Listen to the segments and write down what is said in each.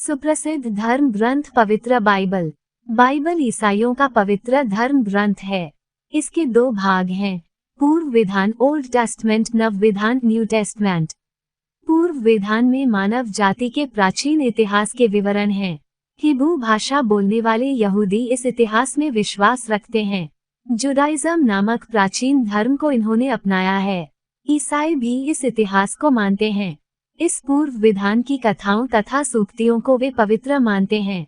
सुप्रसिद्ध धर्म ग्रंथ पवित्र बाइबल। बाइबल ईसाइयों का पवित्र धर्म ग्रंथ है। इसके दो भाग हैं, पूर्व विधान ओल्ड टेस्टमेंट, नव विधान न्यू टेस्टमेंट। पूर्व विधान में मानव जाति के प्राचीन इतिहास के विवरण हैं। हिब्रू भाषा बोलने वाले यहूदी इस इतिहास में विश्वास रखते हैं। जुडाइज्म नामक प्राचीन धर्म को इन्होंने अपनाया है। ईसाई भी इस इतिहास को मानते हैं। इस पूर्व विधान की कथाओं तथा सूक्तियों को वे पवित्र मानते हैं।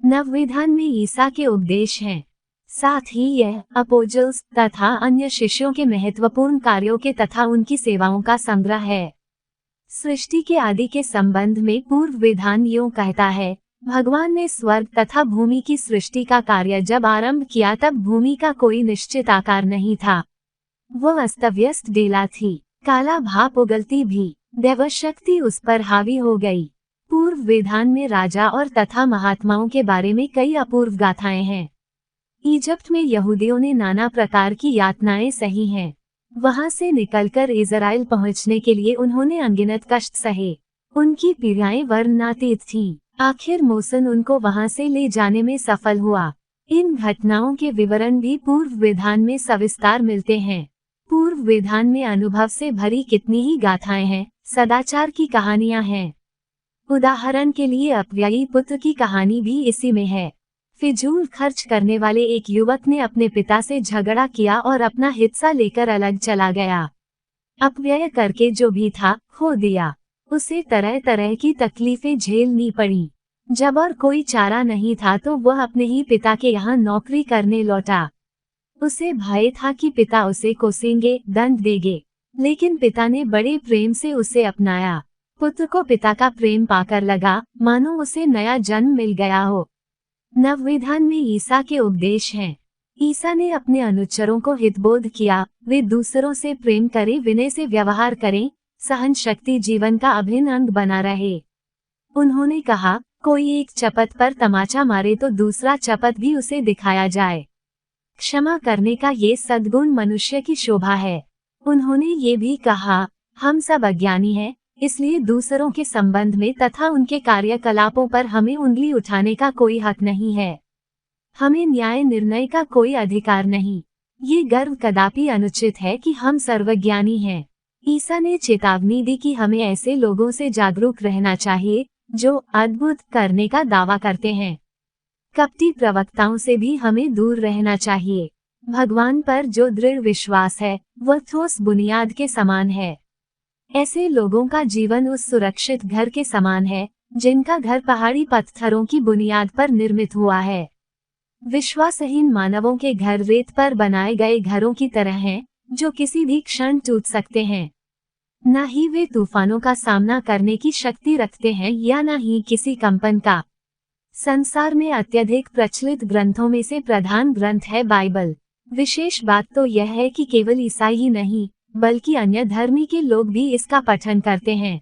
नव विधान में ईसा के उपदेश हैं। साथ ही यह अपोस्टल्स तथा अन्य शिष्यों के महत्वपूर्ण कार्यों के तथा उनकी सेवाओं का संग्रह है। सृष्टि के आदि के संबंध में पूर्व विधान यूं कहता है, भगवान ने स्वर्ग तथा भूमि की सृष्टि का कार्य जब आरंभ किया तब भूमि का कोई निश्चित आकार नहीं था। वह अस्तव्यस्त डेला थी, काला भाप उगलती भी, दैवशक्ति उस पर हावी हो गई। पूर्व विधान में राजा और तथा महात्माओं के बारे में कई अपूर्व गाथाएं हैं। इजिप्ट में यहूदियों ने नाना प्रकार की यातनाएं सही हैं। वहां से निकलकर इजराइल पहुंचने के लिए उन्होंने अनगिनत कष्ट सहे। उनकी पीड़ाएं वर्णनातीत थीं। आखिर मूसा उनको वहां से ले जाने में सफल हुआ। इन घटनाओं के विवरण भी पूर्व विधान में सविस्तार मिलते हैं। पूर्व विधान में अनुभव से भरी कितनी ही गाथाएं हैं, सदाचार की कहानियां हैं। उदाहरण के लिए अपव्ययी पुत्र की कहानी भी इसी में है। फिजूल खर्च करने वाले एक युवक ने अपने पिता से झगड़ा किया और अपना हिस्सा लेकर अलग चला गया। अपव्यय करके जो भी था खो दिया। उसे तरह तरह की तकलीफें झेलनी पड़ी। जब और कोई चारा नहीं था तो वह अपने ही पिता के यहाँ नौकरी करने लौटा। उसे भय था कि पिता उसे कोसेंगे, दंड देंगे, लेकिन पिता ने बड़े प्रेम से उसे अपनाया। पुत्र को पिता का प्रेम पाकर लगा मानो उसे नया जन्म मिल गया हो। नव विधान में ईसा के उपदेश हैं। ईसा ने अपने अनुचरों को हितबोध किया, वे दूसरों से प्रेम करें, विनय से व्यवहार करें, सहन शक्ति जीवन का अभिन्न अंग बना रहे। उन्होंने कहा, कोई एक चपत पर तमाचा मारे तो दूसरा चपत भी उसे दिखाया जाए। क्षमा करने का ये सद्गुण मनुष्य की शोभा है। उन्होंने ये भी कहा, हम सब अज्ञानी हैं, इसलिए दूसरों के संबंध में तथा उनके कार्यकलापों पर हमें उंगली उठाने का कोई हक नहीं है। हमें न्याय निर्णय का कोई अधिकार नहीं। ये गर्व कदापि अनुचित है कि हम सर्वज्ञानी हैं। ईसा ने चेतावनी दी कि हमें ऐसे लोगों से जागरूक रहना चाहिए जो अद्भुत करने का दावा करते हैं। कपटी प्रवक्ताओं से भी हमें दूर रहना चाहिए। भगवान पर जो दृढ़ विश्वास है वह ठोस बुनियाद के समान है। ऐसे लोगों का जीवन उस सुरक्षित घर के समान है जिनका घर पहाड़ी पत्थरों की बुनियाद पर निर्मित हुआ है। विश्वासहीन मानवों के घर रेत पर बनाए गए घरों की तरह हैं, जो किसी भी क्षण टूट सकते हैं। न ही वे तूफानों का सामना करने की शक्ति रखते हैं या न ही किसी कंपन का। संसार में अत्यधिक प्रचलित ग्रंथों में से प्रधान ग्रंथ है बाइबल। विशेष बात तो यह है कि केवल ईसाई ही नहीं बल्कि अन्य धर्मी के लोग भी इसका पठन करते हैं।